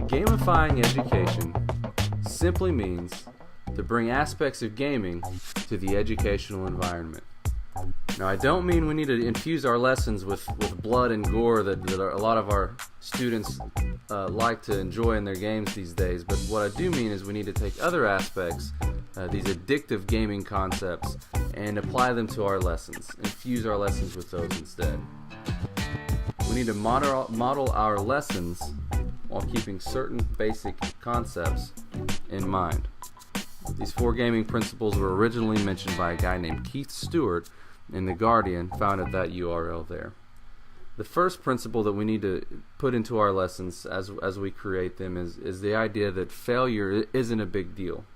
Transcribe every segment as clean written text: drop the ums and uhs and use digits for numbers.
Gamifying education simply means to bring aspects of gaming to the educational environment. Now, I don't mean we need to infuse our lessons with blood and gore that a lot of our students like to enjoy in their games these days, but what I do mean is we need to take other aspects, these addictive gaming concepts, and apply them to our lessons, infuse our lessons with those instead. We need to model our lessons while keeping certain basic concepts in mind. These 4 gaming principles were originally mentioned by a guy named Keith Stewart in The Guardian, found at that URL there. The first principle that we need to put into our lessons as we create them is the idea that failure isn't a big deal.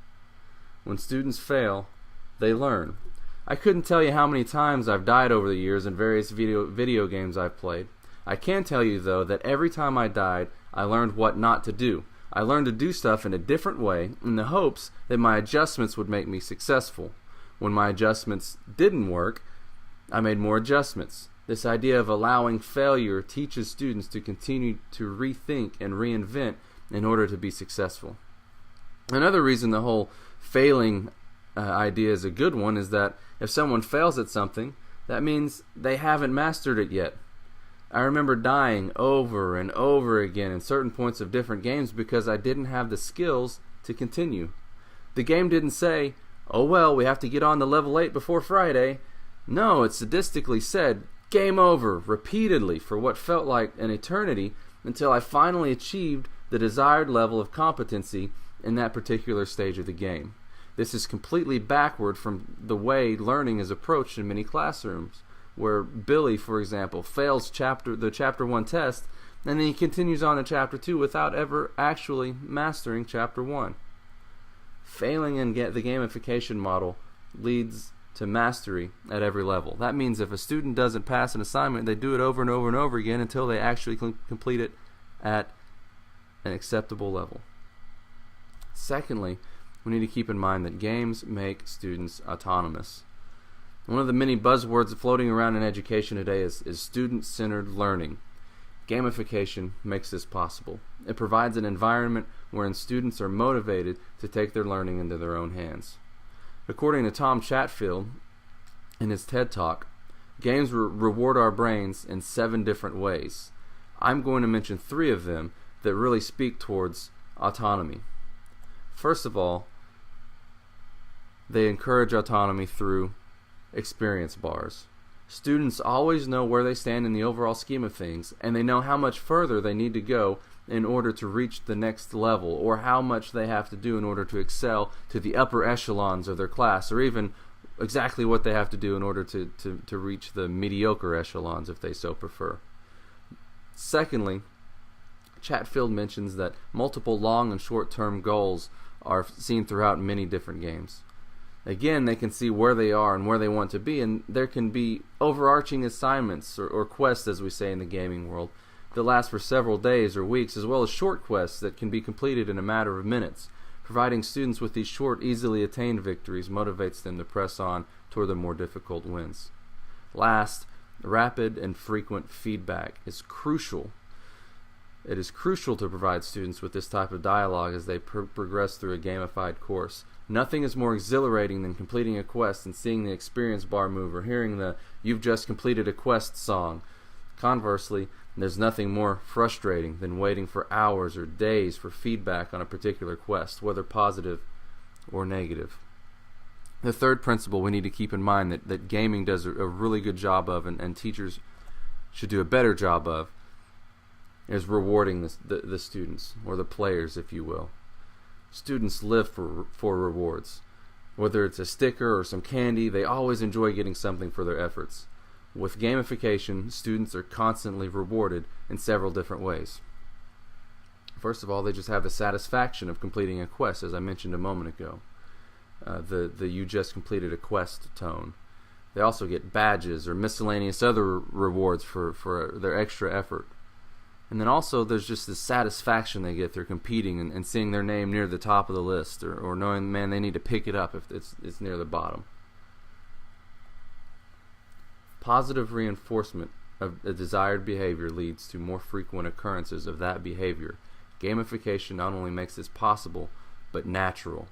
When students fail, they learn. I couldn't tell you how many times I've died over the years in various video games I've played. I can tell you, though, that every time I died, I learned what not to do. I learned to do stuff in a different way in the hopes that my adjustments would make me successful. When my adjustments didn't work, I made more adjustments. This idea of allowing failure teaches students to continue to rethink and reinvent in order to be successful. Another reason the whole failing idea is a good one is that if someone fails at something, that means they haven't mastered it yet. I remember dying over and over again in certain points of different games because I didn't have the skills to continue. The game didn't say, "Oh well, we have to get on to level 8 before Friday." No, it sadistically said, "Game over," repeatedly for what felt like an eternity until I finally achieved the desired level of competency in that particular stage of the game. This is completely backward from the way learning is approached in many classrooms, where Billy, for example, fails the chapter 1 test, and then he continues on to chapter 2 without ever actually mastering chapter 1. Failing in the gamification model leads to mastery at every level. That means if a student doesn't pass an assignment, they do it over and over and over again until they actually complete it at an acceptable level. Secondly, we need to keep in mind that games make students autonomous. One of the many buzzwords floating around in education today is student-centered learning. Gamification makes this possible. It provides an environment wherein students are motivated to take their learning into their own hands. According to Tom Chatfield, in his TED Talk, games reward our brains in 7 different ways. I'm going to mention 3 of them that really speak towards autonomy. First of all, they encourage autonomy through experience bars. Students always know where they stand in the overall scheme of things, and they know how much further they need to go in order to reach the next level, or how much they have to do in order to excel to the upper echelons of their class, or even exactly what they have to do in order to reach the mediocre echelons if they so prefer. Secondly, Chatfield mentions that multiple long and short-term goals are seen throughout many different games. Again, they can see where they are and where they want to be, and there can be overarching assignments or quests, as we say in the gaming world, that last for several days or weeks, as well as short quests that can be completed in a matter of minutes. Providing students with these short, easily attained victories motivates them to press on toward the more difficult wins. Last, rapid and frequent feedback is crucial. It is crucial to provide students with this type of dialogue as they progress through a gamified course. Nothing is more exhilarating than completing a quest and seeing the experience bar move or hearing the "you've just completed a quest" song. Conversely, there's nothing more frustrating than waiting for hours or days for feedback on a particular quest, whether positive or negative. The third principle we need to keep in mind that gaming does a really good job of, and teachers should do a better job of, is rewarding the students, or the players, if you will. Students live for rewards. Whether it's a sticker or some candy, they always enjoy getting something for their efforts. With gamification, students are constantly rewarded in several different ways. First of all, they just have the satisfaction of completing a quest, as I mentioned a moment ago. The "you just completed a quest" tone. They also get badges or miscellaneous other rewards for their extra effort. And then also there's just the satisfaction they get through competing and seeing their name near the top of the list, or knowing, man, they need to pick it up if it's near the bottom. Positive reinforcement of a desired behavior leads to more frequent occurrences of that behavior. Gamification not only makes this possible, but natural.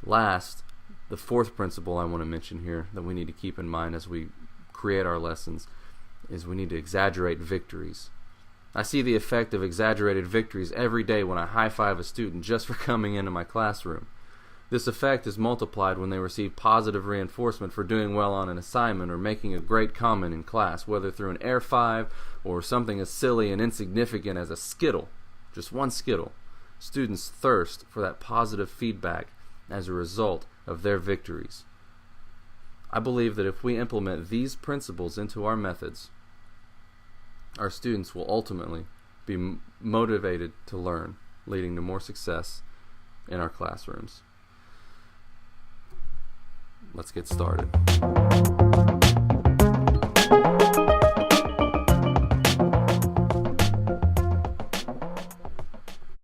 Last, the fourth principle I want to mention here that we need to keep in mind as we create our lessons is we need to exaggerate victories. I see the effect of exaggerated victories every day when I high-five a student just for coming into my classroom. This effect is multiplied when they receive positive reinforcement for doing well on an assignment or making a great comment in class, whether through an Air 5 or something as silly and insignificant as a Skittle, just one Skittle. Students thirst for that positive feedback as a result of their victories. I believe that if we implement these principles into our methods, our students will ultimately be motivated to learn, leading to more success in our classrooms. Let's get started.